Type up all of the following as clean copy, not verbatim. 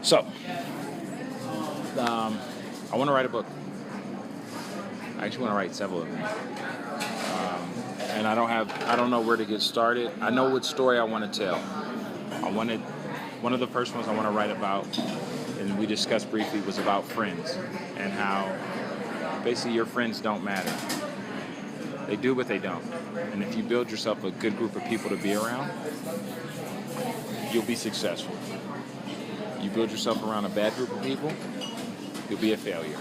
So, I want to write a book. I actually want to write several of them. And I don't know where to get started. I know what story I want to tell. One of the first ones I want to write about, and we discussed briefly, was about friends and how basically your friends don't matter. They do, but they don't. And if you build yourself a good group of people to be around, you'll be successful. You build yourself around a bad group of people, you'll be a failure.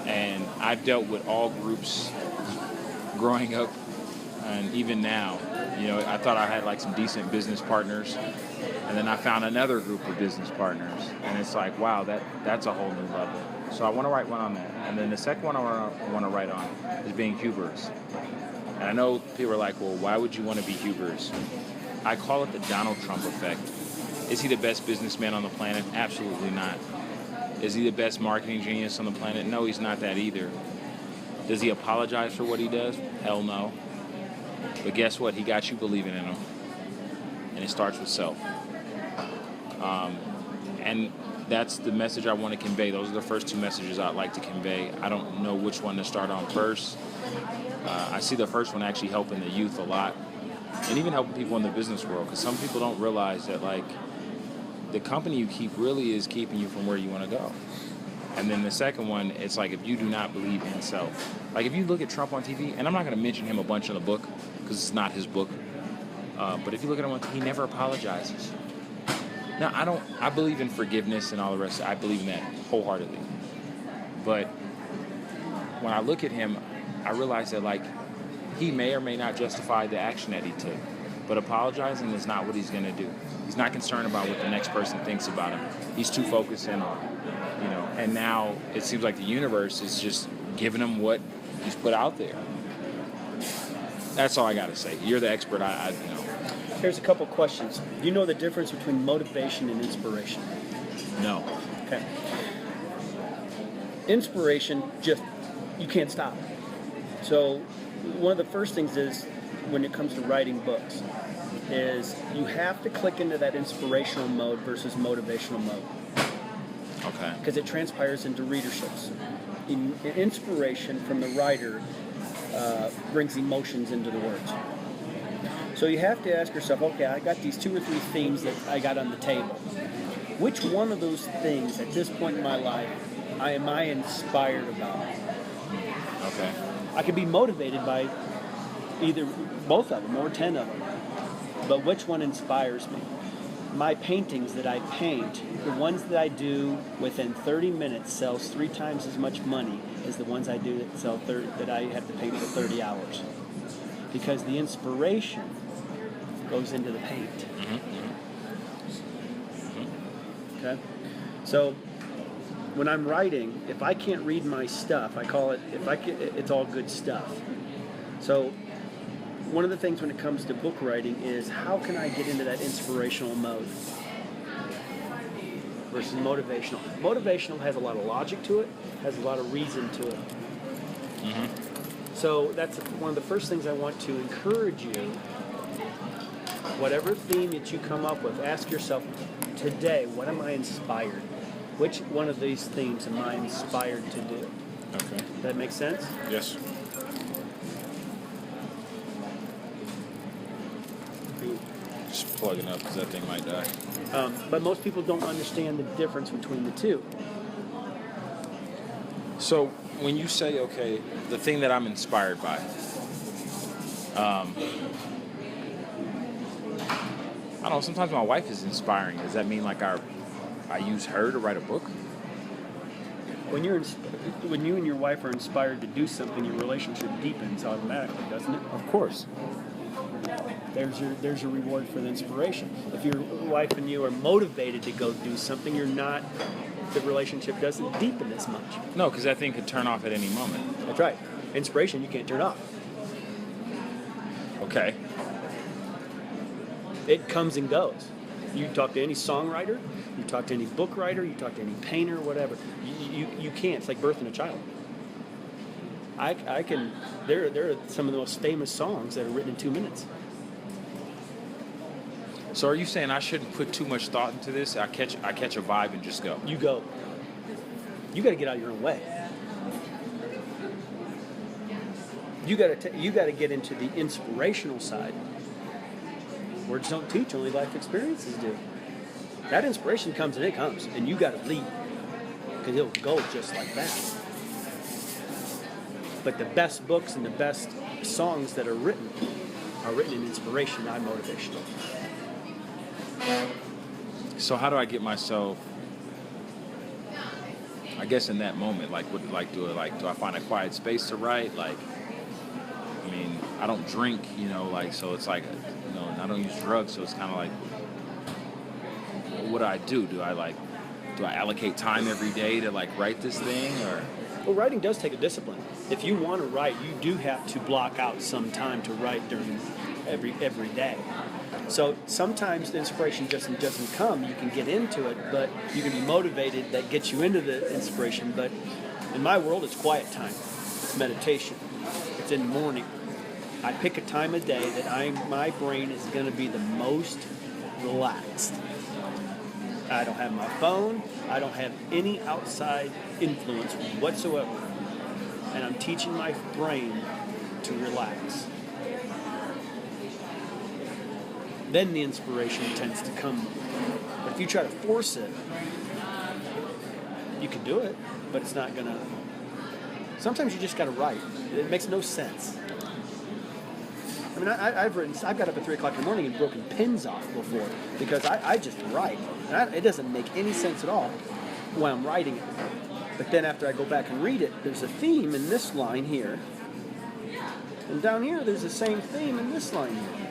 And I've dealt with all groups growing up, and even now. I thought I had like some decent business partners, and then I found another group of business partners, and it's like, wow, that's a whole new level. So I want to write one on that. And then the second one I want to write on is being hubris. And I know people are like, well, why would you want to be hubris? I call it the Donald Trump effect. Is he the best businessman on the planet? Absolutely not. Is he the best marketing genius on the planet? No, he's not that either. Does he apologize for what he does? Hell no. But guess what? He got you believing in him. And it starts with self. And that's the message I want to convey. Those are the first two messages I'd like to convey. I don't know which one to start on first. I see the first one actually helping the youth a lot. And even helping people in the business world. Because some people don't realize that, like, the company you keep really is keeping you from where you want to go. And then the second one, it's like if you do not believe in self. Like if you look at Trump on TV, and I'm not going to mention him a bunch in the book because it's not his book. But if you look at him on TV, he never apologizes. Now, I believe in forgiveness and all the rest. I believe in that wholeheartedly. But when I look at him, I realize that, like, he may or may not justify the action that he took. But apologizing is not what he's going to do. He's not concerned about what the next person thinks about him. He's too focused in on, and now it seems like the universe is just giving him what he's put out there. That's all I got to say. You're the expert. I know. Here's a couple questions. Do you know the difference between motivation and inspiration? No. Okay. Inspiration, just, you can't stop. So one of the first things is, when it comes to writing books, is you have to click into that inspirational mode versus motivational mode. Okay. Because it transpires into readerships. Inspiration from the writer brings emotions into the words. So you have to ask yourself, okay, I got these 2 or 3 themes that I got on the table. Which one of those things at this point in my life am I inspired about? Okay. I could be motivated by either both of them or 10 of them. But which one inspires me? My paintings that I paint, the ones that I do within 30 minutes sells 3 times as much money as the ones I do that I have to paint for 30 hours. Because the inspiration goes into the paint. Mm-hmm. Okay? So when I'm writing, if I can't read my stuff, I call it, it's all good stuff. So one of the things when it comes to book writing is, how can I get into that inspirational mode versus motivational? Motivational has a lot of logic to it, has a lot of reason to it. Mm-hmm. So that's one of the first things I want to encourage you. Whatever theme that you come up with, ask yourself, today, what am I inspired? Which one of these themes am I inspired to do? Okay. Does that make sense? Yes. Just plug it up because that thing might die. But most people don't understand the difference between the two. So when you say, okay, the thing that I'm inspired by, I don't know, sometimes my wife is inspiring. Does that mean like I use her to write a book? When you and your wife are inspired to do something, your relationship deepens automatically, doesn't it? Of course. There's your reward for the inspiration. If your wife and you are motivated to go do something, the relationship doesn't deepen as much. No, because that thing could turn off at any moment. That's right. Inspiration, you can't turn off. Okay. It comes and goes. You talk to any songwriter, you talk to any book writer, you talk to any painter, whatever. You can't. It's like birthing a child. I can. There are some of the most famous songs that are written in 2 minutes. So are you saying I shouldn't put too much thought into this? I catch a vibe and just go. You go. You got to get out of your own way. You got to get into the inspirational side. Words don't teach, only life experiences do. That inspiration comes and it comes, and you got to lead, because it'll go just like that. But the best books and the best songs that are written in inspiration, not motivational. So how do I get myself, I guess, in that moment? Do I find a quiet space to write? I mean, I don't drink, so it's like, I don't use drugs, so it's kind of like, what do I do? Do I allocate time every day to write this thing, or? Well, writing does take a discipline. If you want to write, you do have to block out some time to write during every day. So sometimes the inspiration just doesn't come. You can get into it, but you can be motivated. That gets you into the inspiration. But in my world, it's quiet time. It's meditation. It's in the morning. I pick a time of day that my brain is going to be the most relaxed. I don't have my phone. I don't have any outside influence whatsoever. And I'm teaching my brain to relax. Then the inspiration tends to come. But if you try to force it, you can do it, but it's not going to. Sometimes you just got to write. It makes no sense. I mean, I've got up at 3 o'clock in the morning and broken pins off before because I just write. And it doesn't make any sense at all when I'm writing it. But then after I go back and read it, there's a theme in this line here. And down here, there's the same theme in this line here.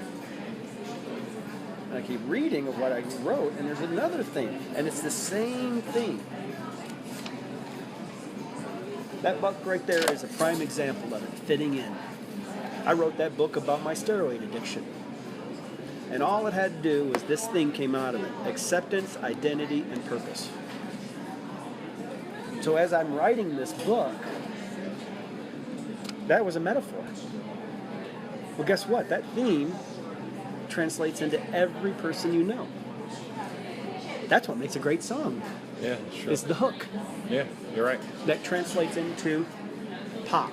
And I keep reading of what I wrote, and there's another theme. And it's the same theme. That book right there is a prime example of it, fitting in. I wrote that book about my steroid addiction. And all it had to do was this thing came out of it: acceptance, identity, and purpose. So as I'm writing this book, that was a metaphor. Well, guess what? That theme translates into every person you know. That's what makes a great song. Yeah, sure. It's the hook. Yeah, you're right. That translates into pop,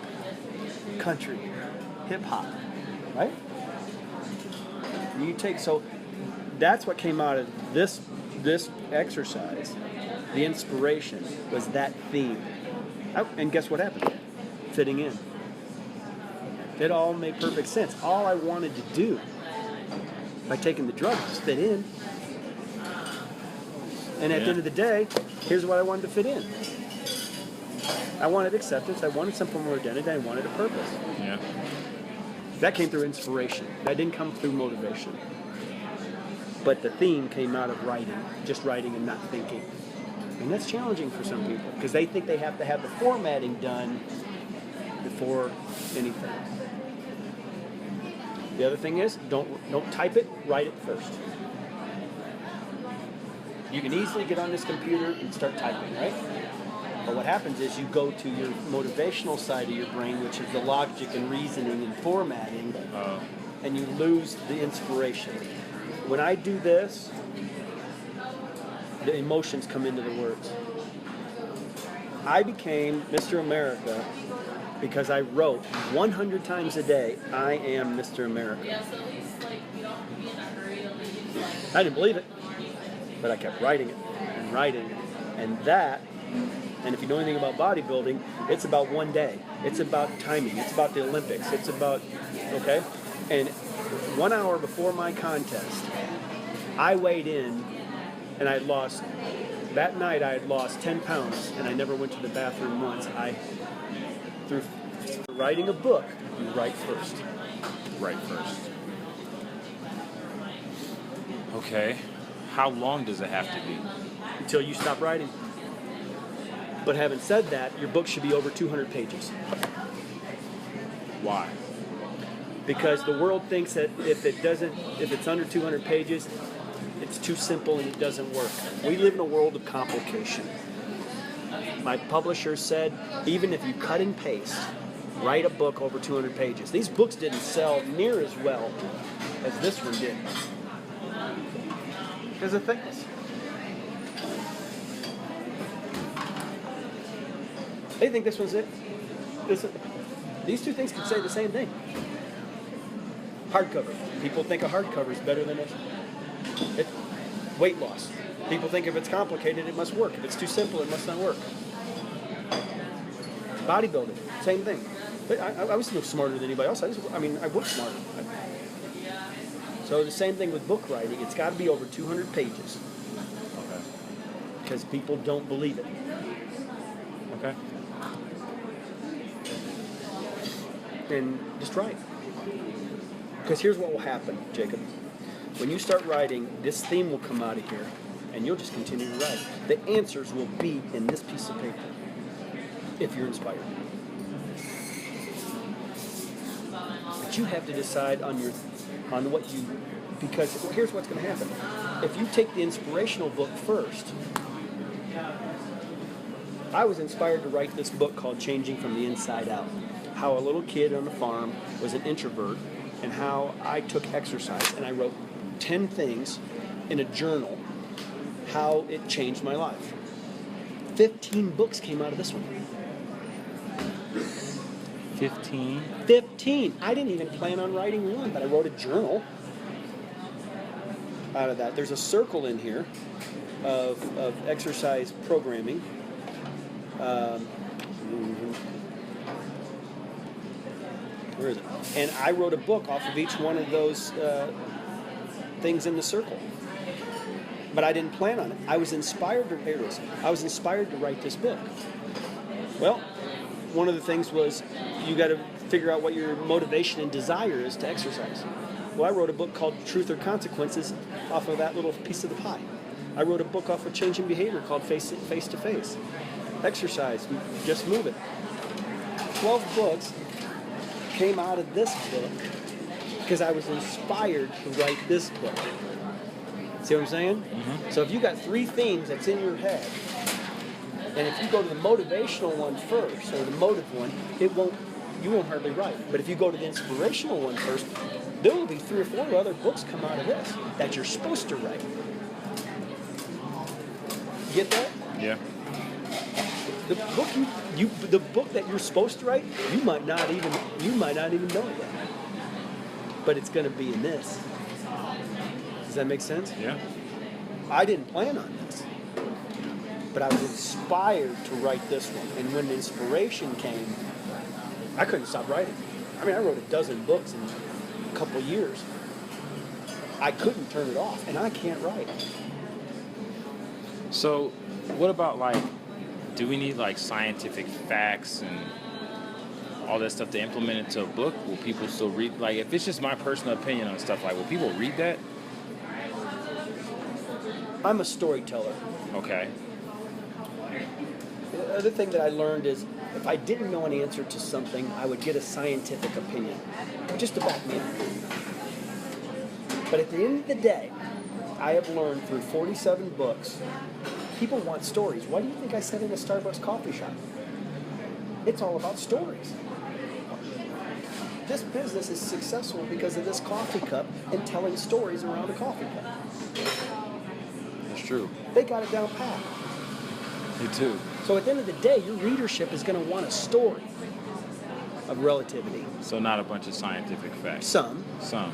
country, hip-hop, right? So that's what came out of this exercise. The inspiration was that theme. And guess what happened? Fitting in. It all made perfect sense. All I wanted to do by taking the drug was fit in. And at the end of the day, here's what I wanted to fit in. I wanted acceptance. I wanted some form of identity. I wanted a purpose. Yeah. That came through inspiration. That didn't come through motivation. But the theme came out of writing, just writing and not thinking. And that's challenging for some people because they think they have to have the formatting done before anything. The other thing is, don't type it, write it first. You can easily get on this computer and start typing, right? But what happens is you go to your motivational side of your brain, which is the logic and reasoning and formatting, and you lose the inspiration. When I do this, the emotions come into the words. I became Mr. America because I wrote 100 times a day, I am Mr. America. I didn't believe it, but I kept writing it and writing it. And if you know anything about bodybuilding, it's about one day. It's about timing. It's about the Olympics. It's about, okay? And 1 hour before my contest, I weighed in and that night I had lost 10 pounds and I never went to the bathroom once. Through writing a book, you write first. Write first. Okay. How long does it have to be? Until you stop writing. But having said that, your book should be over 200 pages. Why? Because the world thinks that if it's under 200 pages, it's too simple and it doesn't work. We live in a world of complication. My publisher said, even if you cut and paste, write a book over 200 pages. These books didn't sell near as well as this one did. Because of thickness. They think this one's it. These two things can say the same thing. Hardcover. People think a hardcover is better than this. Weight loss. People think if it's complicated, it must work. If it's too simple, it must not work. Bodybuilding, same thing. But I was no smarter than anybody else. I work smarter. So the same thing with book writing. It's got to be over 200 pages. Okay. Because people don't believe it. Okay. And just write. Because here's what will happen, Jacob. When you start writing, this theme will come out of here, and you'll just continue to write. The answers will be in this piece of paper, if you're inspired. But you have to decide on what you, because here's what's going to happen. If you take the inspirational book first, I was inspired to write this book called Changing from the Inside Out. How a little kid on a farm was an introvert, and how I took exercise, and I wrote 10 things in a journal, how it changed my life. 15 books came out of this one. 15? 15! I didn't even plan on writing one, but I wrote a journal out of that. There's a circle in here of exercise programming. Where is it? And I wrote a book off of each one of those things in the circle. But I didn't plan on it. I was inspired to write this book. Well, one of the things was you got to figure out what your motivation and desire is to exercise. Well, I wrote a book called Truth or Consequences off of that little piece of the pie. I wrote a book off of changing behavior called Face to Face. Exercise, just move it. 12 books came out of this book because I was inspired to write this book. See what I'm saying? Mm-hmm. So if you got 3 themes that's in your head, and if you go to the motivational one first, or the motive one, you won't hardly write. But if you go to the inspirational one first, there will be 3 or 4 other books come out of this that you're supposed to write. Get that? Yeah. The book that you're supposed to write, you might not even know it yet. But it's going to be in this. Does that make sense? Yeah. I didn't plan on this, but I was inspired to write this one. And when the inspiration came, I couldn't stop writing. I mean, I wrote a dozen books in a couple years. I couldn't turn it off, and I can't write. So, what about do we need scientific facts and all that stuff to implement into a book? Will people still read? If it's just my personal opinion on stuff, will people read that? I'm a storyteller. Okay. The other thing that I learned is if I didn't know an answer to something, I would get a scientific opinion just to back me up. But at the end of the day, I have learned through 47 books, people want stories. Why do you think I sat in a Starbucks coffee shop? It's all about stories. This business is successful because of this coffee cup and telling stories around a coffee cup. That's true. They got it down pat. You too. So at the end of the day, your readership is going to want a story of relativity. So not a bunch of scientific facts. Some.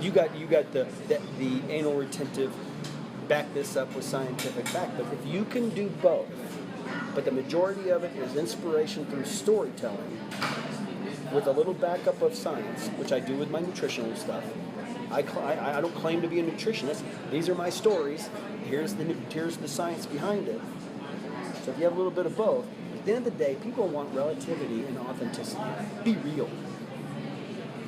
You got the anal retentive, back this up with scientific fact. But if you can do both, but the majority of it is inspiration through storytelling with a little backup of science, which I do with my nutritional stuff. I don't claim to be a nutritionist. These are my stories. Here's the science behind it. So if you have a little bit of both, at the end of the day, people want relativity and authenticity. Be real.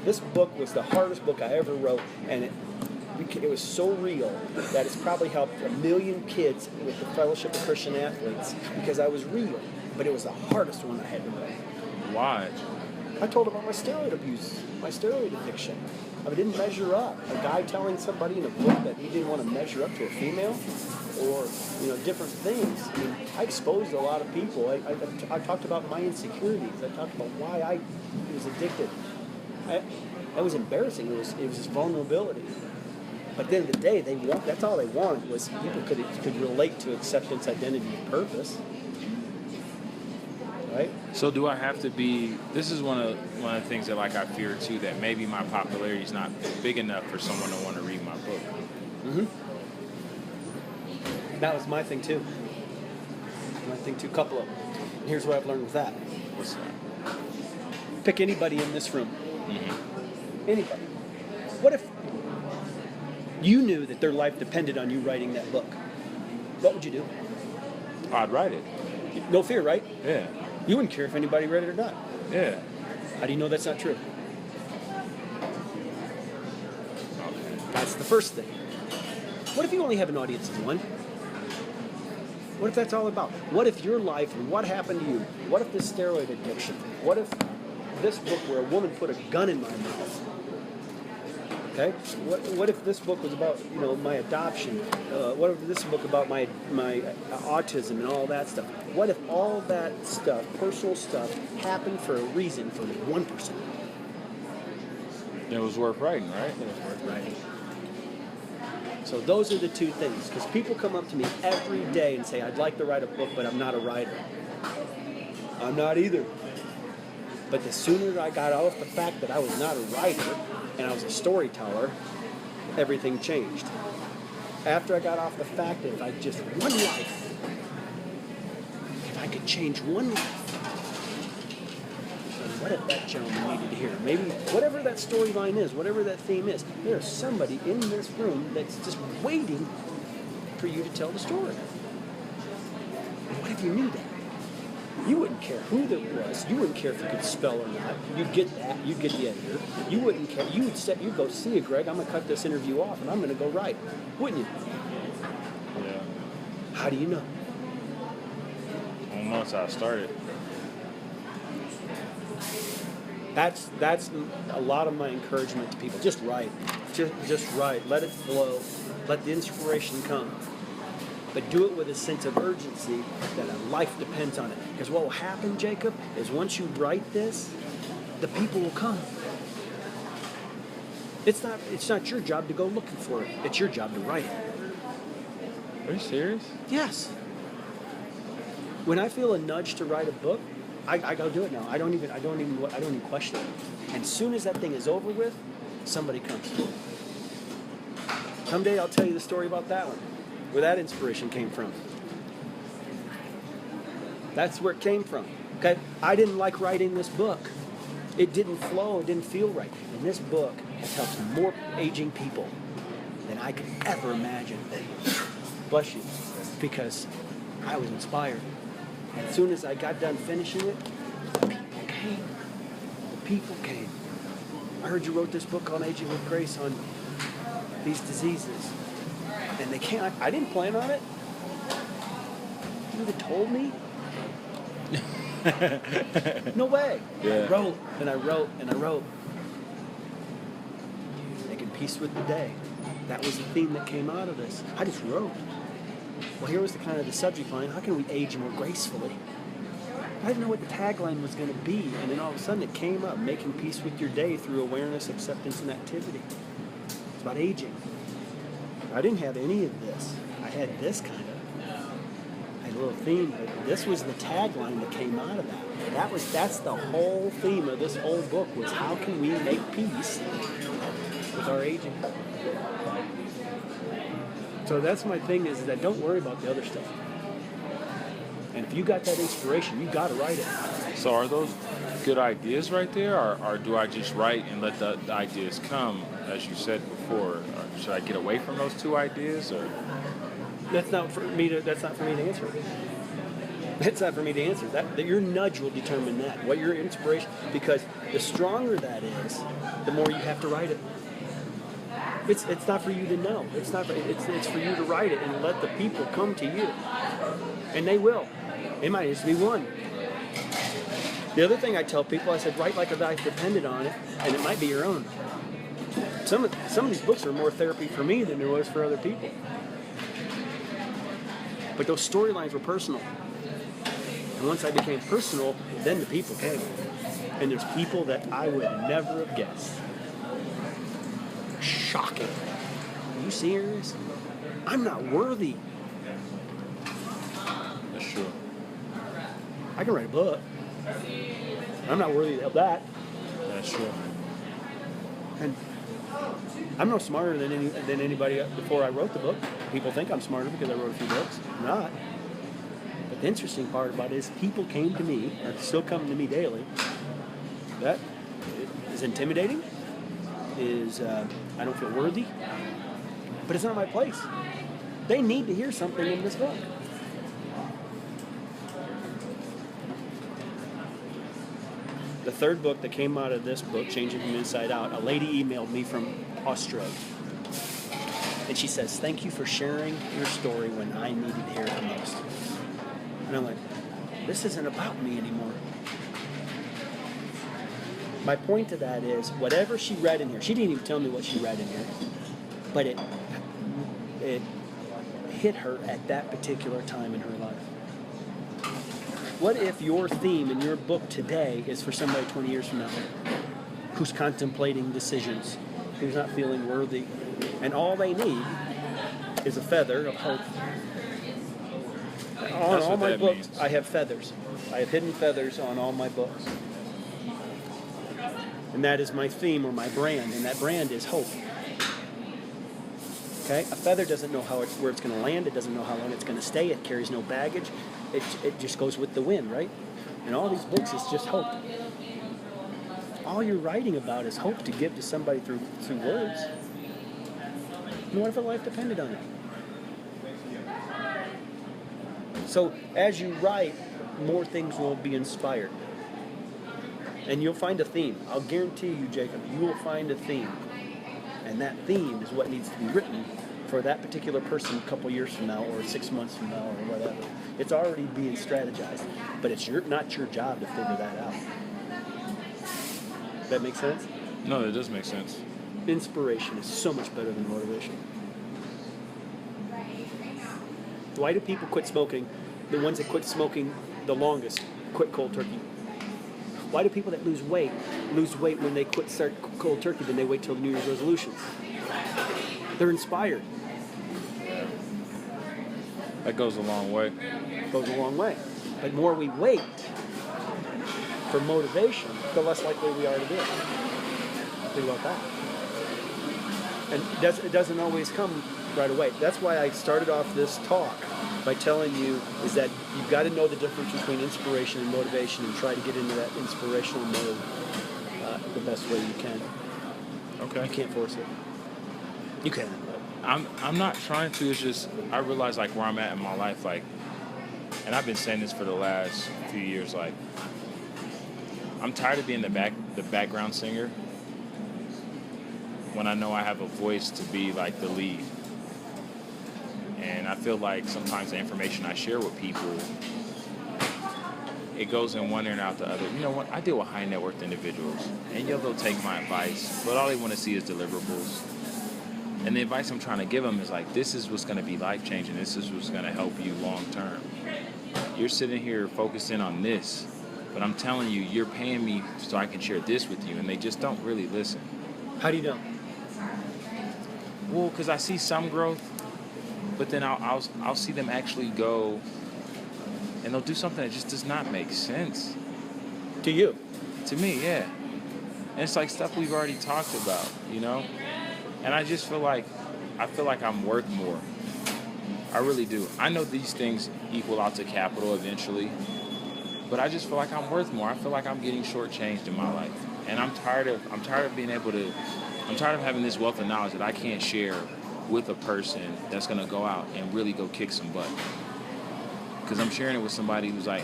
This book was the hardest book I ever wrote, and it was so real that it's probably helped 1 million kids with the Fellowship of Christian Athletes because I was real, but it was the hardest one I had to write. Why? I told about my steroid abuse, my steroid addiction. I didn't measure up. A guy telling somebody in a book that he didn't want to measure up to a female, or different things. I mean, I exposed a lot of people. I talked about my insecurities. I talked about why I was addicted. That was embarrassing. It was just vulnerability. But at the end of the day, that's all they wanted was people could relate to acceptance, identity, and purpose. Right? So do I have to be? This is one of the things that like I fear too, that maybe my popularity is not big enough for someone to want to read my book. Mm-hmm. That was my thing too. Couple of them. Here's what I've learned with that. What's that? Pick anybody in this room. Mm-hmm. Anybody. What if you knew that their life depended on you writing that book? What would you do? I'd write it. No fear, right? Yeah. You wouldn't care if anybody read it or not. Yeah. How do you know that's not true? That's the first thing. What if you only have an audience of one? What if that's all about? What if your life and what happened to you? What if this steroid addiction? What if this book where a woman put a gun in my mouth? Okay? What if this book was about, my adoption? What if this book about my autism and all that stuff? What if all that stuff, personal stuff, happened for a reason for one person? It was worth writing, right? It was worth writing. So those are the two things. Because people come up to me every day and say, I'd like to write a book, but I'm not a writer. I'm not either. But the sooner I got off the fact that I was not a writer and I was a storyteller, everything changed. After I got off the fact that if I just one life, if I could change one life, then what if that gentleman needed to hear? Maybe whatever that storyline is, whatever that theme is, there's somebody in this room that's just waiting for you to tell the story. And what if you knew that? You wouldn't care who that was. You wouldn't care if you could spell or not. You'd get that. You'd get the editor. You wouldn't care. You'd go, see you, Greg. I'm going to cut this interview off, and I'm going to go write. Wouldn't you? Yeah. How do you know? Well, once I started. That's a lot of my encouragement to people. Just write. Just write. Let it flow. Let the inspiration come. But do it with a sense of urgency that a life depends on it. Because what will happen, Jacob, is once you write this, the people will come. It's not your job to go looking for it. It's your job to write it. Are you serious? Yes. When I feel a nudge to write a book, I go do it now. I don't even question it. And as soon as that thing is over with, somebody comes. Someday I'll tell you the story about that one, where that inspiration came from. That's where it came from. Okay? I didn't like writing this book. It didn't flow. It didn't feel right. And this book has helped more aging people than I could ever imagine. Bless you. Because I was inspired. And as soon as I got done finishing it, the people came. The people came. I heard you wrote this book on Aging with Grace on these diseases. And they can't. I didn't plan on it. You would have told me. No way. Yeah. I wrote and I wrote and I wrote. Making peace with the day. That was the theme that came out of this. I just wrote. Well, here was the subject line. How can we age more gracefully? I didn't know what the tagline was going to be, and then all of a sudden it came up: making peace with your day through awareness, acceptance, and activity. It's about aging. I didn't have any of this. I had this kind of. I had a little theme, but this was the tagline that came out of that. That's the whole theme of this whole book, was how can we make peace with our aging. So that's my thing, is that don't worry about the other stuff. And if you got that inspiration, you got to write it. So are those good ideas right there, or do I just write and let the ideas come, as you said before? Or should I get away from those two ideas, or? That's not for me to answer. That's not for me to answer. That your nudge will determine that. What your inspiration, because the stronger that is, the more you have to write it. It's not for you to know. It's for you to write it and let the people come to you. And they will. It might just be one. The other thing I tell people, I said, write like a life depended on it, and it might be your own. Some of these books are more therapy for me than there was for other people. But those storylines were personal. And once I became personal, then the people came. And there's people that I would never have guessed. Shocking. you serious? I'm not worthy. That's true. I can write a book. I'm not worthy of that. That's true. And I'm no smarter than anybody before I wrote the book. People think I'm smarter because I wrote a few books. I'm not. But the interesting part about it is people came to me, or still come to me daily. That is intimidating. I don't feel worthy. But it's not my place. They need to hear something in this book. The third book that came out of this book, Changing from Inside Out, a lady emailed me from Australia. And she says, thank you for sharing your story when I needed to hear it the most. And I'm like, this isn't about me anymore. My point to that is, whatever she read in here, she didn't even tell me what she read in here, but it hit her at that particular time in her life. What if your theme in your book today is for somebody 20 years from now who's contemplating decisions, who's not feeling worthy, and all they need is a feather of hope? On all my books, I have feathers. I have hidden feathers on all my books. And that is my theme or my brand, and that brand is hope. Okay? A feather doesn't know where it's going to land. It doesn't know how long it's going to stay. It carries no baggage. It just goes with the wind, right? And all these books is just hope. All you're writing about is hope to give to somebody through words. And what if a life depended on it? So as you write, more things will be inspired. And you'll find a theme. I'll guarantee you, Jacob, you will find a theme. And that theme is what needs to be written for that particular person a couple years from now or 6 months from now or whatever. It's already being strategized. But it's not your job to figure that out. That make sense? No, that does make sense. Inspiration is so much better than motivation. Why do people quit smoking? The ones that quit smoking the longest quit cold turkey. Why do people that lose weight when they start cold turkey than they wait till the New Year's resolutions? They're inspired. That goes a long way. Goes a long way. But the more we wait for motivation, the less likely we are to do it. Think about that. And it doesn't always come right away. That's why I started off this talk by telling you is that you've got to know the difference between inspiration and motivation and try to get into that inspirational mode the best way you can. Okay. You can't force it. You can. I'm not trying to. It's just I realize like where I'm at in my life, like, and I've been saying this for the last few years. Like, I'm tired of being the background singer when I know I have a voice to be like the lead. And I feel like sometimes the information I share with people, it goes in one ear and out the other. You know what? I deal with high net worth individuals, and they'll take my advice, but all they want to see is deliverables. And the advice I'm trying to give them is like, this is what's going to be life changing. This is what's going to help you long term. You're sitting here focusing on this, but I'm telling you, you're paying me so I can share this with you, and they just don't really listen. How do you know? Well, because I see some growth, but then I'll see them actually go, and they'll do something that just does not make sense. To you? To me, yeah. And it's like stuff we've already talked about, you know? And I just feel like I'm worth more. I really do. I know these things equal out to capital eventually, but I just feel like I'm worth more. I feel like I'm getting shortchanged in my life. And I'm tired of having this wealth of knowledge that I can't share with a person that's going to go out and really go kick some butt. Because I'm sharing it with somebody who's like,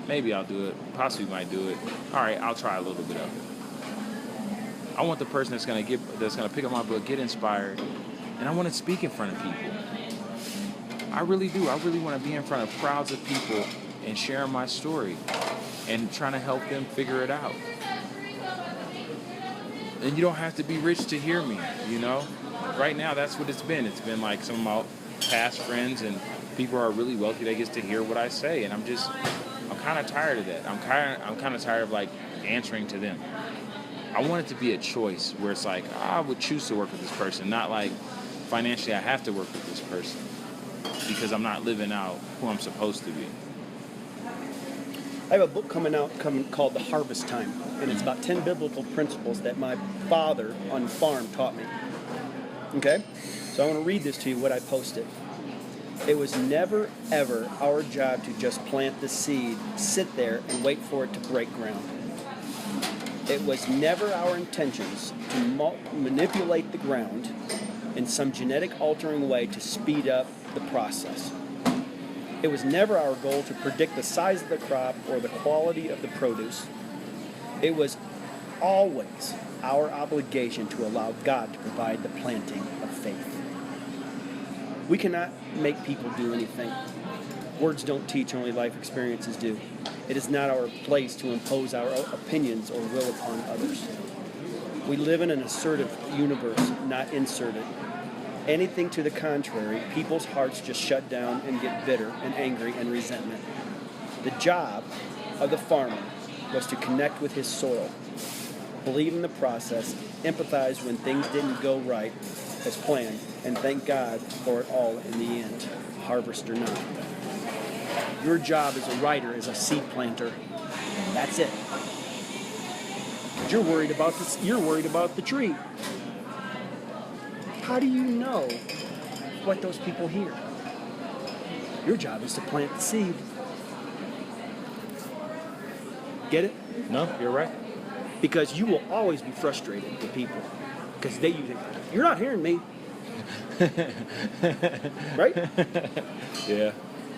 maybe I'll do it, possibly might do it. All right, I'll try a little bit of it. I want the person that's going to pick up my book, get inspired, and I want to speak in front of people. I really do. I really want to be in front of crowds of people and sharing my story and trying to help them figure it out. And you don't have to be rich to hear me, you know? Right now, that's what it's been. It's been like some of my past friends and people who are really wealthy that gets to hear what I say. And I'm kind of tired of that. I'm kind of tired of like answering to them. I want it to be a choice where it's like, I would choose to work with this person, not like financially I have to work with this person because I'm not living out who I'm supposed to be. I have a book coming called The Harvest Time, and it's about 10 biblical principles that my father on the farm taught me. Okay? So I want to read this to you, what I posted. It was never, ever our job to just plant the seed, sit there, and wait for it to break ground. It was never our intentions to manipulate the ground in some genetic altering way to speed up the process. It was never our goal to predict the size of the crop or the quality of the produce. It was always our obligation to allow God to provide the planting of faith. We cannot make people do anything. Words don't teach, only life experiences do. It is not our place to impose our opinions or will upon others. We live in an assertive universe, not inserted. Anything to the contrary, people's hearts just shut down and get bitter and angry and resentment. The job of the farmer was to connect with his soil, believe in the process, empathize when things didn't go right as planned, and thank God for it all in the end, harvest or not. Your job as a writer is a seed planter. That's it. You're worried about this. You're worried about the tree. How do you know what those people hear? Your job is to plant the seed. Get it? No, you're right. Because you will always be frustrated with people. Because you think, you're not hearing me. Right? Yeah.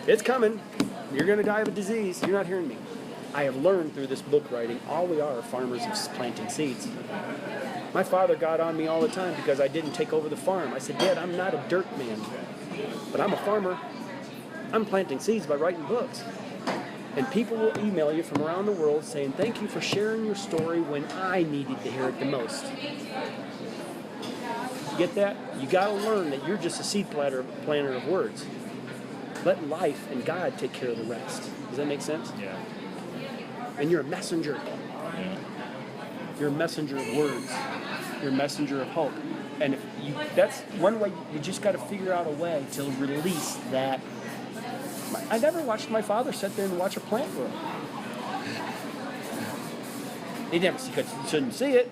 It's coming. You're going to die of a disease. You're not hearing me. I have learned through this book writing, all we are farmers of planting seeds. My father got on me all the time because I didn't take over the farm. I said, Dad, I'm not a dirt man, but I'm a farmer. I'm planting seeds by writing books. And people will email you from around the world saying, thank you for sharing your story when I needed to hear it the most. You get that? You got to learn that you're just a seed planter of words. Let life and God take care of the rest. Does that make sense? Yeah. And you're a messenger. Yeah. You're a messenger of words. You're a messenger of hope. And if you, that's one way, you just got to figure out a way to release that. I never watched my father sit there and watch a plant grow. He never shouldn't see it.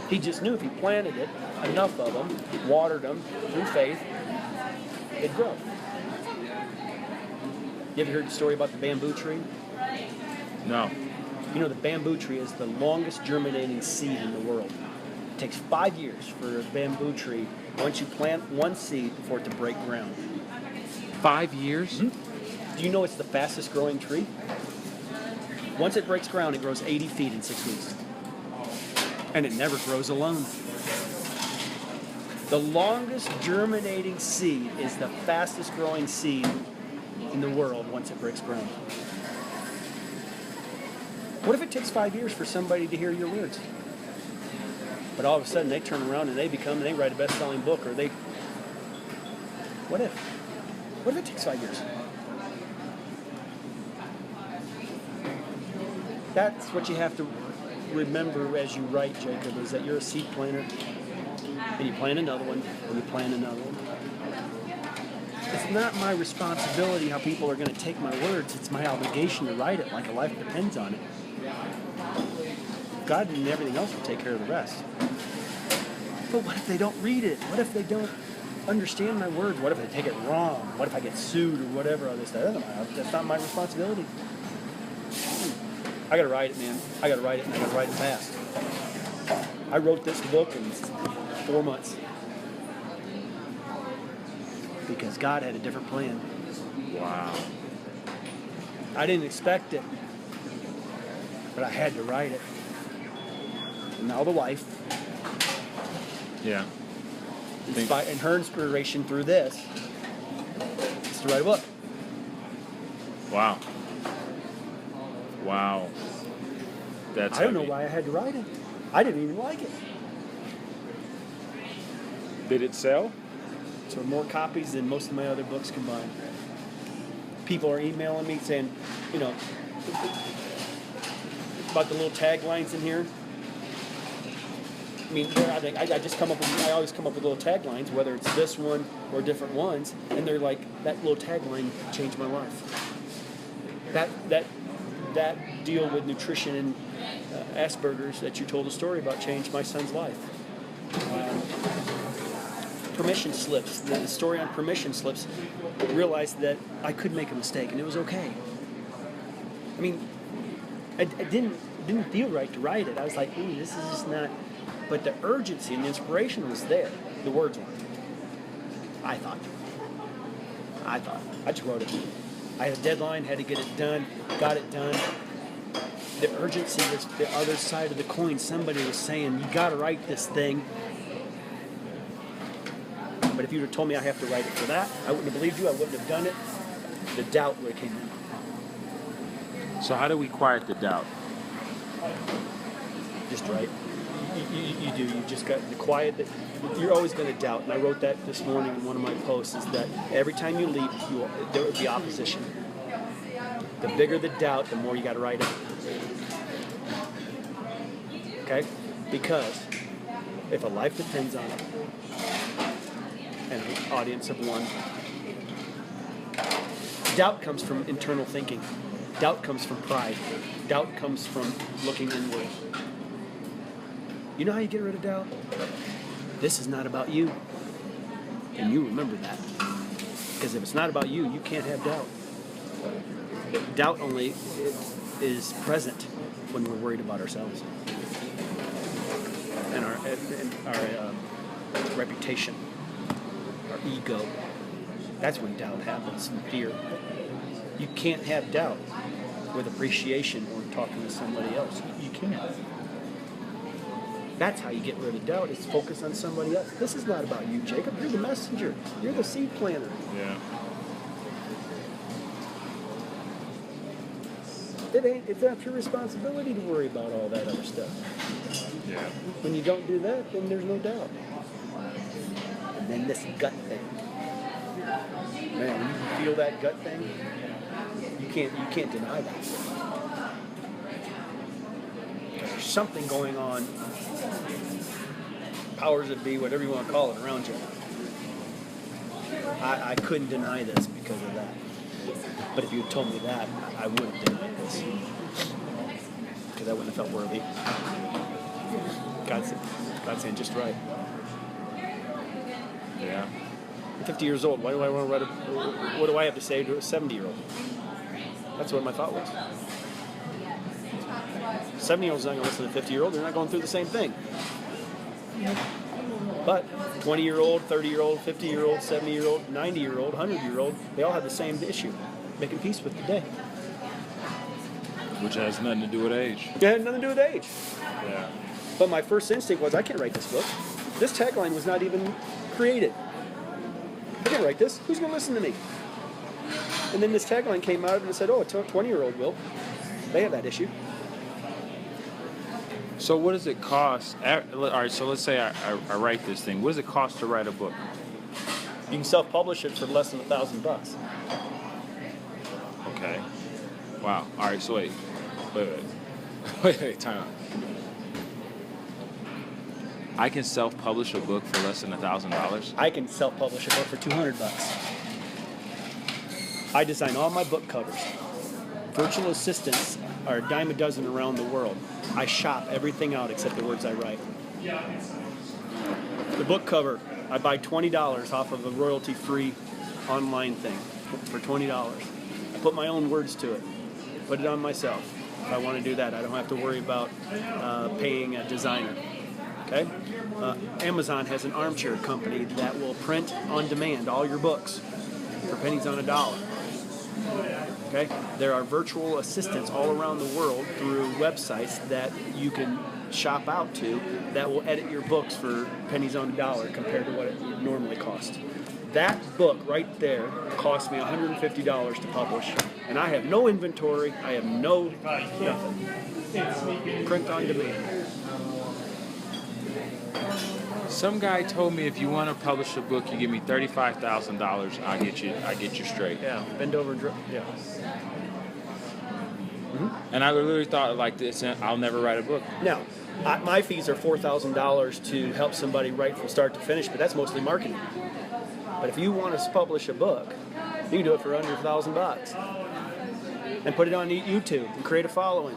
He just knew if he planted it, enough of them, watered them through faith, it'd grow. You ever heard the story about the bamboo tree? No. You know, the bamboo tree is the longest germinating seed in the world. It takes 5 years for a bamboo tree, once you plant one seed, for it to break ground. 5 years? Mm-hmm. Do you know it's the fastest growing tree? Once it breaks ground, it grows 80 feet in 6 weeks. And it never grows alone. The longest germinating seed is the fastest growing seed in the world once it breaks ground. What if it takes 5 years for somebody to hear your words? But all of a sudden they turn around and they write a best-selling book, or they... What if? What if it takes 5 years? That's what you have to remember as you write, Jacob, is that you're a seed planter, and you plant another one, and you plant another one. It's not my responsibility how people are going to take my words. It's my obligation to write it like a life depends on it. God and everything else will take care of the rest. But what if they don't read it? What if they don't understand my words? What if they take it wrong? What if I get sued or whatever? That's not my responsibility. I got to write it, man. I got to write it, and I got to write it fast. I wrote this book in 4 months. Because God had a different plan. Wow. I didn't expect it, but I had to write it. And now the wife, Yeah. and her inspiration through this is to write a book. Wow. Wow. That's I don't know heavy. why I had to write it. I didn't even like it. Did it sell? So more copies than most of my other books combined. People are emailing me saying, you know, about the little taglines in here. I mean, I just come up with, I always come up with little taglines, whether it's this one or different ones, and they're like, that little tagline changed my life. That deal with nutrition and Asperger's that you told a story about changed my son's life. Permission slips, the story on permission slips, realized that I could make a mistake and it was okay. I mean, I didn't feel right to write it. I was like, ooh, this is just not. But the urgency and the inspiration was there. The words weren't. I thought. I just wrote it. I had a deadline, had to get it done, got it done. The urgency was the other side of the coin. Somebody was saying, you got to write this thing. But if you'd have told me I have to write it for that, I wouldn't have believed you. I wouldn't have done it. The doubt would have came in. So how do we quiet the doubt? Just right. You do. You just got the quiet that you're always going to doubt. And I wrote that this morning in one of my posts, is that every time you leap, there will be opposition. The bigger the doubt, the more you got to write it. Okay? Because if a life depends on it, and an audience of one, doubt comes from internal thinking. Doubt comes from pride. Doubt comes from looking inward. You know how you get rid of doubt? This is not about you. And you remember that. Because if it's not about you, you can't have doubt. Doubt only is present when we're worried about ourselves and our reputation, our ego. That's when doubt happens, and fear. You can't have doubt with appreciation or talking to somebody else. You can't. That's how you get rid of doubt, is focus on somebody else. This is not about you, Jacob. You're the messenger. You're the seed planter. Yeah. It's not your responsibility to worry about all that other stuff. Yeah. When you don't do that, then there's no doubt. And then this gut thing. Man, when you feel that gut thing, you can't deny that. There's something going on, powers that be, whatever you want to call it, around you. I couldn't deny this because of that. But if you had told me that, I would have denied this. Because I wouldn't have felt worthy. God's saying, just right. Yeah. I'm 50 years old. Why do I want to write what do I have to say to a 70-year-old? That's what my thought was. 70-year-old's not going to listen to a 50-year-old. They're not going through the same thing. But 20-year-old, 30-year-old, 50-year-old, 70-year-old, 90-year-old, 100-year-old, they all have the same issue. Making peace with the day. Which has nothing to do with age. It had nothing to do with age. Yeah. But my first instinct was, I can't write this book. This tagline was not even created. I can't write this. Who's going to listen to me? And then this tagline came out and it said, oh, a 20-year-old will. They have that issue. So what does it cost? All right, so let's say I write this thing. What does it cost to write a book? You can self-publish it for less than $1,000. Okay. Wow. All right, so wait, time out. I can self-publish a book for less than $1,000? I can self-publish a book for $200. I design all my book covers. Virtual assistants are a dime a dozen around the world. I shop everything out except the words I write. The book cover, I buy $20 off of a royalty-free online thing for $20. I put my own words to it. Put it on myself. If I want to do that, I don't have to worry about paying a designer. Okay? Amazon has an armchair company that will print on demand all your books for pennies on a dollar. Okay? There are virtual assistants all around the world through websites that you can shop out to that will edit your books for pennies on a dollar compared to what it normally costs. That book right there cost me $150 to publish, and I have no inventory, I have nothing. Print on demand. Some guy told me if you want to publish a book, you give me $35,000, I get you straight. Yeah, bend over and drip. Yeah. Mm-hmm. And I literally thought like this, I'll never write a book. Now, My fees are $4,000 to help somebody write from start to finish, but that's mostly marketing. But if you want to publish a book, you can do it for under $1,000 and put it on YouTube and create a following.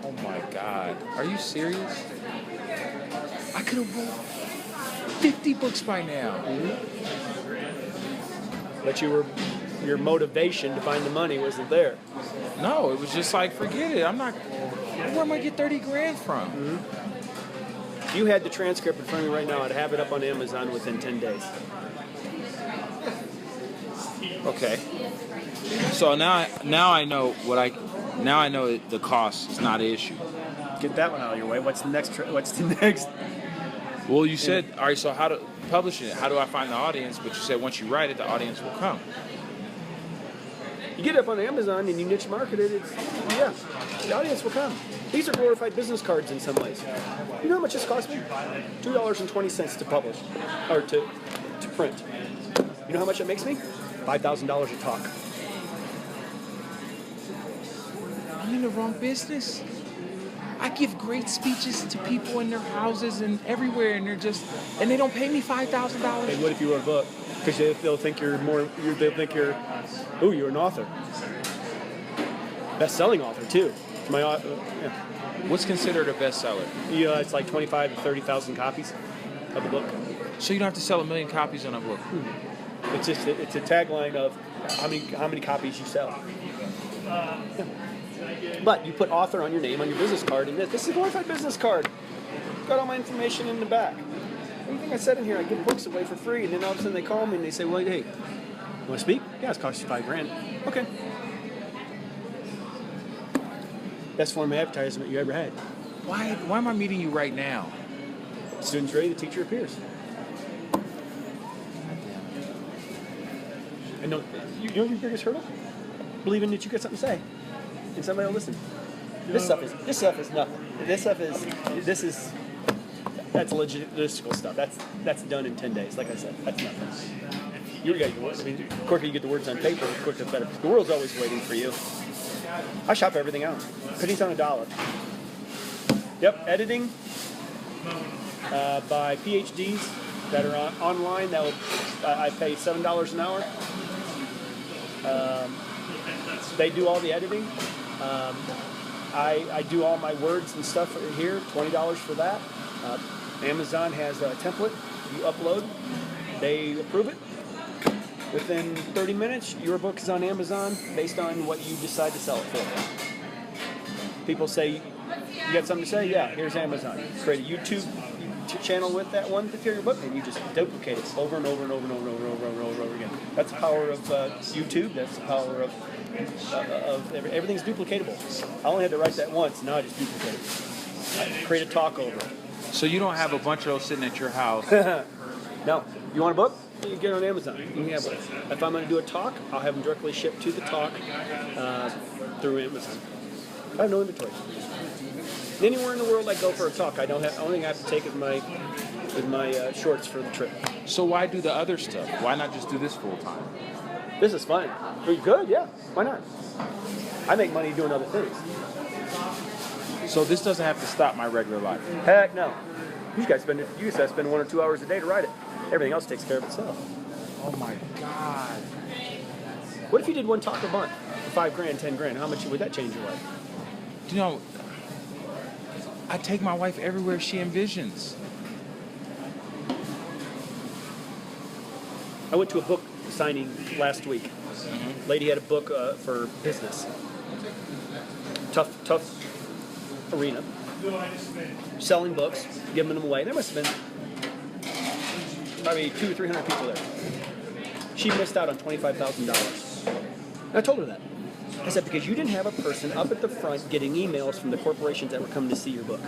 Oh my God. Are you serious? I could have wrote 50 books by now. But your motivation to find the money wasn't there. No, it was just like, forget it. I'm not. Where am I get 30 grand from? If you had the transcript in front of me right now, I'd have it up on Amazon within 10 days. Okay. So now I know now I know the cost is not an issue. Get that one out of your way. What's the next? Well, you said, all right, so how to publish it? How do I find the audience? But you said once you write it, the audience will come. You get it up on Amazon and you niche market it, the audience will come. These are glorified business cards in some ways. You know how much this cost me? $2.20 to publish, or to print. You know how much it makes me? $5,000 a talk. I'm in the wrong business. I give great speeches to people in their houses and everywhere, and they don't pay me $5,000. Hey, what if you wrote a book? Because they'll think you're you're an author. Best-selling author too. Yeah. What's considered a bestseller? It's like 25 to 30,000 copies of a book. So you don't have to sell 1 million copies on a book. It's a tagline of how many copies you sell. Yeah. But you put author on your name on your business card, and this is a glorified business card. Got all my information in the back. Everything I said in here, I give books away for free, and then all of a sudden they call me and they say, "Well, hey, you want to speak? Yeah, it's cost you $5,000. Okay. Best form of advertisement you ever had. Why am I meeting you right now? Students ready, the teacher appears. And no, you know your biggest hurdle? Believing that you got something to say, and somebody will listen. This stuff is nothing. That's logistical stuff. That's done in 10 days. Like I said, that's nothing. You got your words. I mean, the quicker you get the words on paper, the quicker the better. The world's always waiting for you. I shop everything out. Pennies on a dollar. Yep, editing by PhDs that are online. I pay $7 an hour. They do all the editing. I do all my words and stuff here. $20 for that. Amazon has a template you upload. They approve it. Within 30 minutes, your book is on Amazon based on what you decide to sell it for. People say, you got something to say? Yeah, here's Amazon. Create a YouTube channel with that one particular book, and you just duplicate it over and over and over and over and over and over and over, and over again. That's the power of YouTube. That's the power of everything's duplicatable. I only had to write that once. Now I just duplicate it. I create a talk over it. So you don't have a bunch of those sitting at your house? No. You want a book? You can get it on Amazon. You can have one. If I'm going to do a talk, I'll have them directly shipped to the talk through Amazon. I have no inventory. Anywhere in the world I go for a talk, only thing I have to take is my shorts for the trip. So why do the other stuff? Why not just do this full time? This is fun. Pretty good, yeah. Why not? I make money doing other things. So this doesn't have to stop my regular life? Heck no. You just got to spend 1 or 2 hours a day to write it. Everything else takes care of itself. Oh my God. What if you did one talk a month for $5,000, $10,000? How much would that change your life? You know, I take my wife everywhere she envisions. I went to a book signing last week. Mm-hmm. Lady had a book for business. Tough arena. Selling books, giving them away. There must have been probably 200 or 300 people there. She missed out on $25,000. I told her that. I said, because you didn't have a person up at the front getting emails from the corporations that were coming to see your book.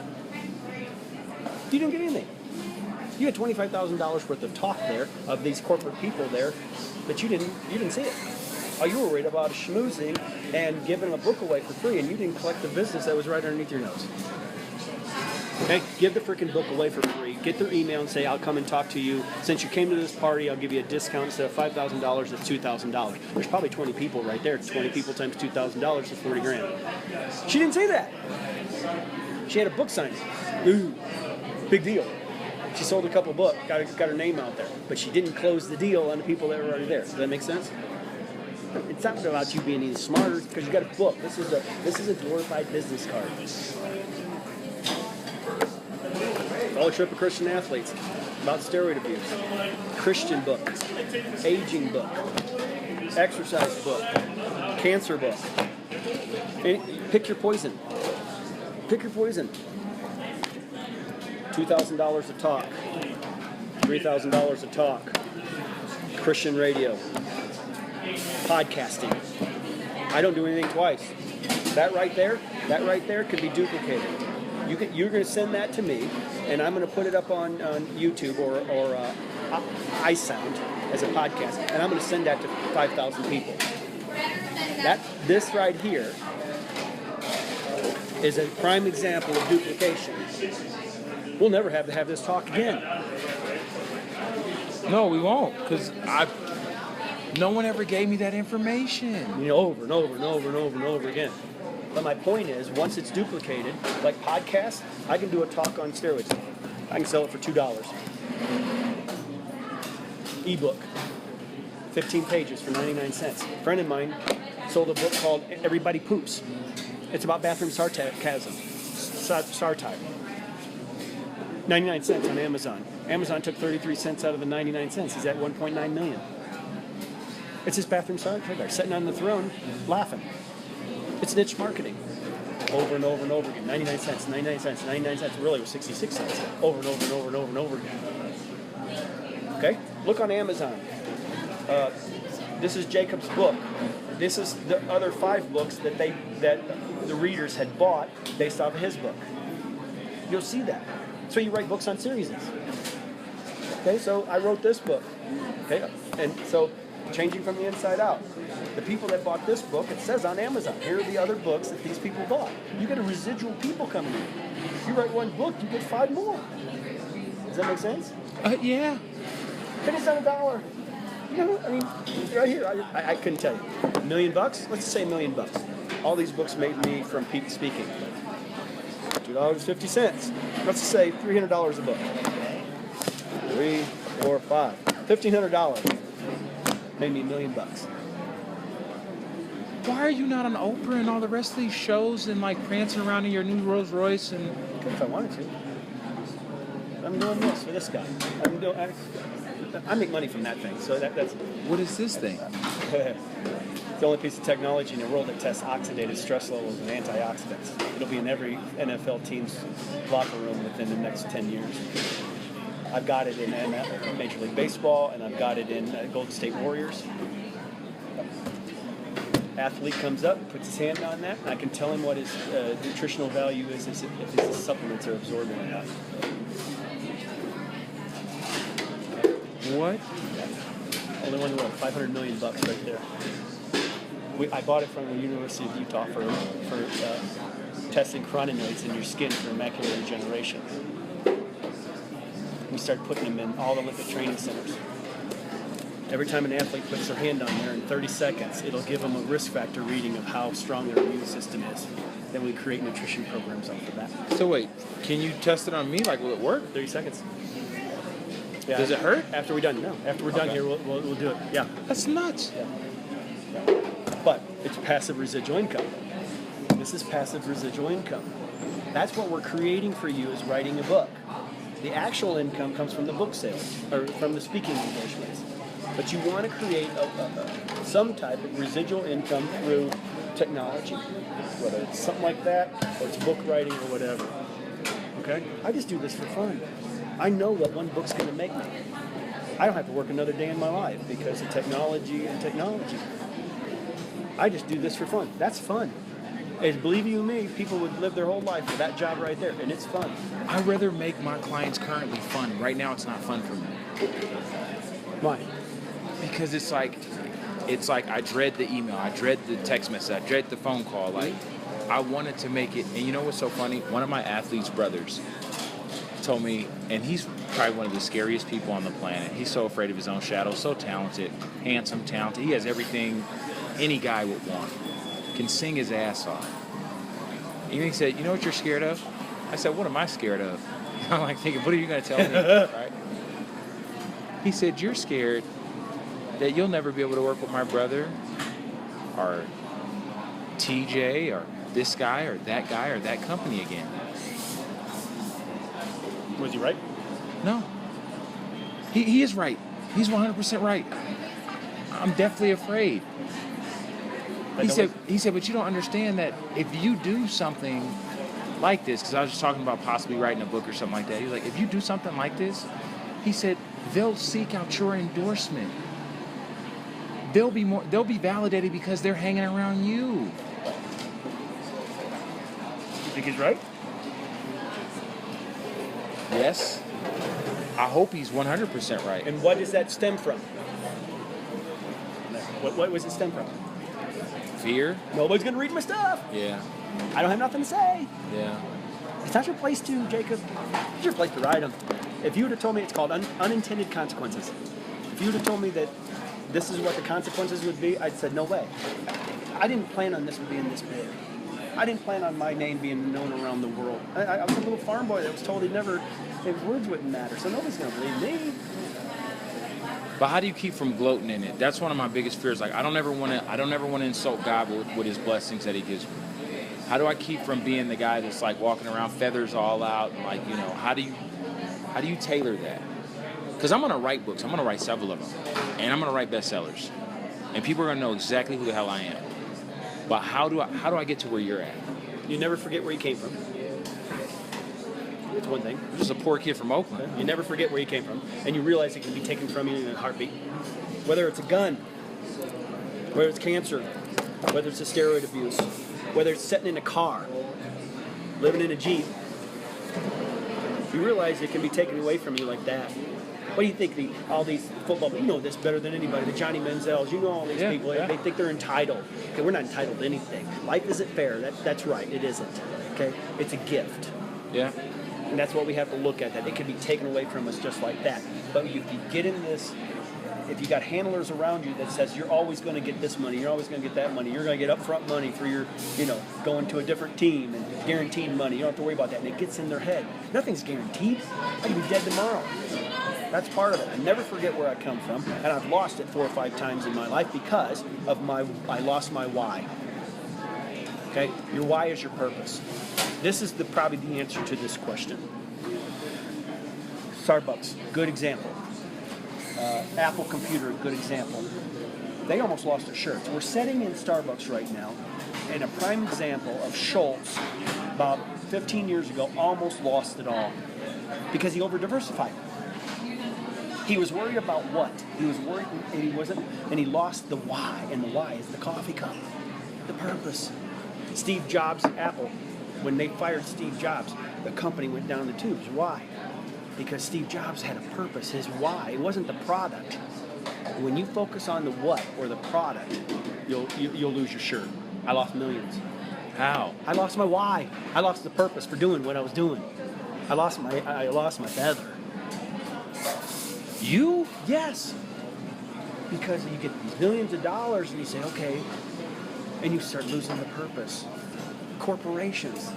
You didn't get anything. You had $25,000 worth of talk there of these corporate people there, but you didn't see it. Oh, you were worried about schmoozing and giving a book away for free, and you didn't collect the business that was right underneath your nose. Okay, give the freaking book away for free. Get their email and say, I'll come and talk to you. Since you came to this party, I'll give you a discount. Instead of $5,000, it's $2,000. There's probably 20 people right there. 20 people times $2,000 is $40,000. She didn't say that. She had a book signing. Ooh, big deal. She sold a couple books, got her name out there, but she didn't close the deal on the people that were already there. Does that make sense? It's not about you being any smarter because you got a book. This is a glorified business card. Fellowship of Christian Athletes about steroid abuse. Christian book, aging book, exercise book, cancer book. Pick your poison. Pick your poison. $2,000 a talk, $3,000 a talk, Christian radio, podcasting. I don't do anything twice. That right there could be duplicated. You're going to send that to me, and I'm going to put it up on YouTube or iSound as a podcast, and I'm going to send that to 5,000 people. This right here is a prime example of duplication. We'll never have to have this talk again. No, we won't, because no one ever gave me that information. Over and over and over and over and over again. But my point is, once it's duplicated, like podcasts, I can do a talk on steroids. I can sell it for $2. Ebook, 15 pages for 99 cents. A friend of mine sold a book called Everybody Poops. It's about bathroom sarcasm. Satire. 99 cents on Amazon. Amazon took 33 cents out of the 99 cents. He's at 1.9 million. It's his bathroom satire, sitting on the throne, laughing. It's niche marketing. Over and over and over again. 99 cents, 99 cents, 99 cents. Really, it was 66 cents. Over and over and over and over and over again. Okay? Look on Amazon. This is Jacob's book. This is the other 5 books that the readers had bought based off of his book. You'll see that. So you write books on series. Okay, so I wrote this book. Okay, and so changing from the inside out. The people that bought this book, it says on Amazon, here are the other books that these people bought. You get a residual people coming in. If you write one book, you get 5 more. Does that make sense? Yeah. Pennies on a dollar. I mean, right here, I couldn't tell you. $1 million? Let's just say $1 million. All these books made me from speaking. $2.50. Let's just say $300 a book. 3, 4, 5. $1,500 made me $1 million. Why are you not on Oprah and all the rest of these shows and like prancing around in your new Rolls Royce and? If I wanted to. I'm doing this for this guy. I make money from that thing, so that's. What is this thing? It's the only piece of technology in the world that tests oxidative stress levels and antioxidants. It'll be in every NFL team's locker room within the next 10 years. I've got it in Major League Baseball, and I've got it in Golden State Warriors. Athlete comes up, puts his hand on that, and I can tell him what his nutritional value is if his supplements are absorbing or not. What? Only one in the world, $500 million right there. I bought it from the University of Utah for testing carotenoids in your skin for macular degeneration. We started putting them in all the Olympic training centers. Every time an athlete puts their hand on there in 30 seconds, it'll give them a risk factor reading of how strong their immune system is. Then we create nutrition programs off of that. So wait, can you test it on me? Like, will it work? 30 seconds. Yeah. Does it hurt? After we're done, no. After we're done here, we'll do it. Yeah. That's nuts. Yeah. But it's passive residual income. This is passive residual income. That's what we're creating for you is writing a book. The actual income comes from the book sales or from the speaking engagements. But you want to create some type of residual income through technology, whether it's something like that or it's book writing or whatever. Okay? I just do this for fun. I know what one book's going to make me. I don't have to work another day in my life because of technology and technology. I just do this for fun. That's fun. And believe you me, people would live their whole life for that job right there, and it's fun. I'd rather make my clients currently fun. Right now, it's not fun for me. Why? Because it's like I dread the email, I dread the text message, I dread the phone call. Like, I wanted to make it, and you know what's so funny? One of my athlete's brothers told me, and he's probably one of the scariest people on the planet. He's so afraid of his own shadow, so talented, handsome, talented. He has everything any guy would want. Can sing his ass off. And he said, you know what you're scared of? I said, what am I scared of? I'm like thinking, what are you going to tell me? Right? He said, you're scared that you'll never be able to work with my brother or TJ or this guy or that company again. Was he right? No. He is right. He's 100% right. I'm definitely afraid. He said, but you don't understand that if you do something like this, because I was just talking about possibly writing a book or something like that. He was like, if you do something like this, he said, they'll seek out your endorsement. They'll be validated because they're hanging around you. You think he's right? Yes. I hope he's 100% right. And what does that stem from? What was it stem from? Fear? Nobody's going to read my stuff. Yeah. I don't have nothing to say. Yeah. It's not your place to, Jacob. It's your place to write them. If you would have told me it's called unintended consequences, if you would have told me that this is what the consequences would be, I'd said, no way. I didn't plan on this being this big. I didn't plan on my name being known around the world. I was a little farm boy that was told his words wouldn't matter, so nobody's going to believe me. But how do you keep from gloating in it? That's one of my biggest fears. Like I don't ever want to insult God with his blessings that he gives me. How do I keep from being the guy that's like walking around feathers all out? And like, how do you tailor that? Because I'm going to write books. I'm going to write several of them. And I'm going to write bestsellers. And people are going to know exactly who the hell I am. But how do I get to where you're at? You never forget where you came from. It's one thing. I'm just a poor kid from Oakland. You never forget where you came from. And you realize it can be taken from you in a heartbeat. Whether it's a gun, whether it's cancer, whether it's a steroid abuse, whether it's sitting in a car, living in a Jeep, you realize it can be taken away from you like that. What do you think? All these football, you know this better than anybody. The Johnny Manziels, you know all these people. Yeah. They think they're entitled. Okay, we're not entitled to anything. Life isn't fair. That's right. It isn't. Okay, it's a gift. Yeah. And that's what we have to look at. That it can be taken away from us just like that. But if you get in this, if you got handlers around you that says you're always going to get this money, you're always going to get that money, you're going to get upfront money for your, going to a different team and guaranteed money. You don't have to worry about that. And it gets in their head. Nothing's guaranteed. I could be dead tomorrow. That's part of it. I never forget where I come from, and I've lost it 4 or 5 times in my life because of I lost my why. Okay? Your why is your purpose. This is probably the answer to this question. Starbucks, good example. Apple Computer, good example. They almost lost their shirts. We're sitting in Starbucks right now, and a prime example of Schultz, about 15 years ago, almost lost it all because he over-diversified. He was worried about what? He was worried, and he lost the why, and the why is the coffee cup, the purpose. Steve Jobs, Apple, when they fired Steve Jobs, the company went down the tubes. Why? Because Steve Jobs had a purpose, his why. It wasn't the product. When you focus on the what or the product, you'll lose your shirt. I lost millions. How? I lost my why. I lost the purpose for doing what I was doing. I lost my feather. You? Yes. Because you get these millions of dollars and you say, okay, and you start losing the purpose. Corporations,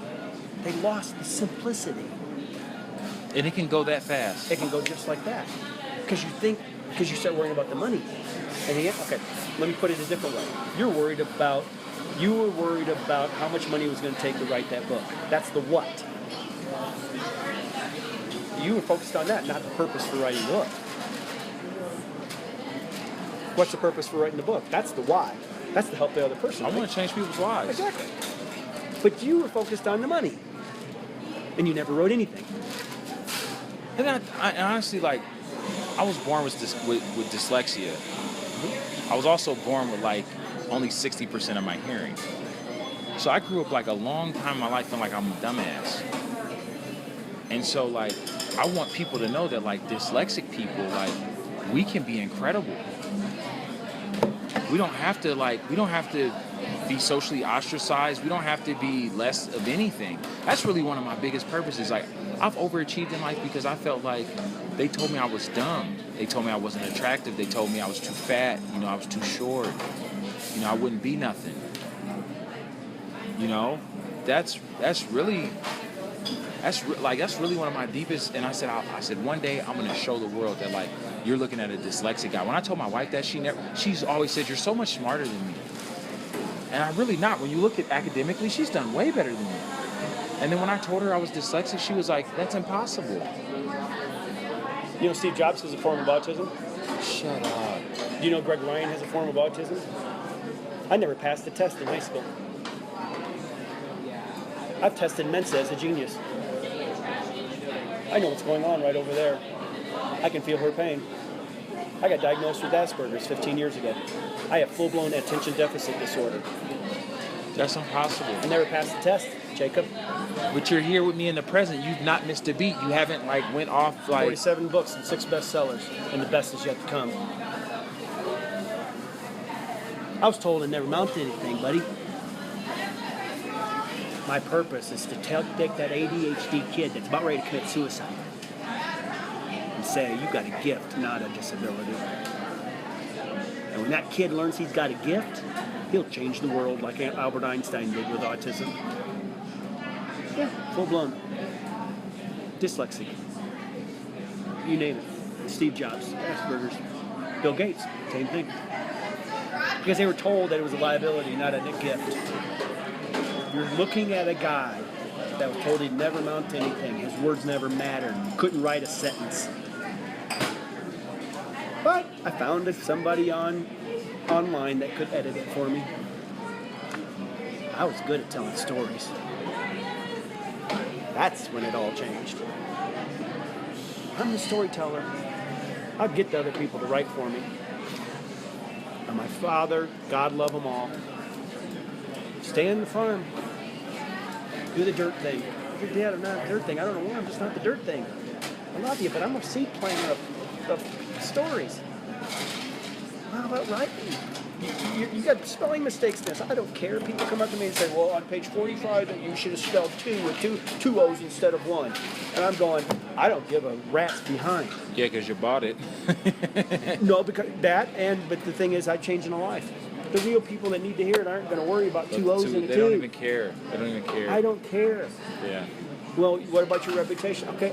they lost the simplicity. And it can go that fast. It can go just like that. Because you start worrying about the money. And okay, let me put it a different way. You were worried about how much money it was going to take to write that book. That's the what. You were focused on that, not the purpose for writing the book. What's the purpose for writing the book? That's the why. That's to help the other person. I want to change people's lives. Exactly. But you were focused on the money. And you never wrote anything. And I honestly, I was born with dyslexia. I was also born with, only 60% of my hearing. So I grew up, a long time in my life feeling like I'm a dumbass. And so, I want people to know that, dyslexic people, we can be incredible. We don't have to be socially ostracized. We don't have to be less of anything. That's really one of my biggest purposes. I've overachieved in life because I felt like they told me I was dumb. They told me I wasn't attractive. They told me I was too fat. I was too short. I wouldn't be nothing. That's really that's really one of my deepest. And I said one day I'm gonna show the world that like you're looking at a dyslexic guy. When I told my wife that, she's always said you're so much smarter than me, and I'm really not. When you look at academically, she's done way better than me. And then when I told her I was dyslexic, she was like, that's impossible. You know Steve Jobs has a form of autism? Shut up. Do you know Greg Ryan has a form of autism? I never passed the test in high school. I've tested Mensa as a genius. I know what's going on right over there. I can feel her pain. I got diagnosed with Asperger's 15 years ago. I have full-blown attention deficit disorder. That's impossible. I never passed the test, Jacob. But you're here with me in the present. You've not missed a beat. You haven't like went off like 47 books and 6 bestsellers, and the best is yet to come. I was told I never amounted to anything, buddy. My purpose is to take that ADHD kid that's about ready to commit suicide and say, you got a gift, not a disability. And when that kid learns he's got a gift, he'll change the world like Albert Einstein did with autism. Yeah, full-blown. Dyslexic. You name it. Steve Jobs, Asperger's, Bill Gates, same thing. Because they were told that it was a liability, not a gift. You're looking at a guy that was told he'd never amount to anything. His words never mattered. Couldn't write a sentence. But I found somebody online that could edit it for me. I was good at telling stories. That's when it all changed. I'm the storyteller. I'll get the other people to write for me. And my father, God love them all, stay on the farm. Do the dirt thing. Dad, I'm not the dirt thing. I don't know why. I'm just not the dirt thing. I love you, but I'm a seed planter of stories. How about writing? You got spelling mistakes in this. I don't care. People come up to me and say, well, on page 45, that you should have spelled two with two O's instead of one. And I'm going, I don't give a rat's behind. yeah, because you bought it. No, because but the thing is, I changed in a life. The real people that need to hear it aren't going to worry about two O's and a two. They don't even care. They don't even care. I don't care. Yeah. Well, what about your reputation? Okay,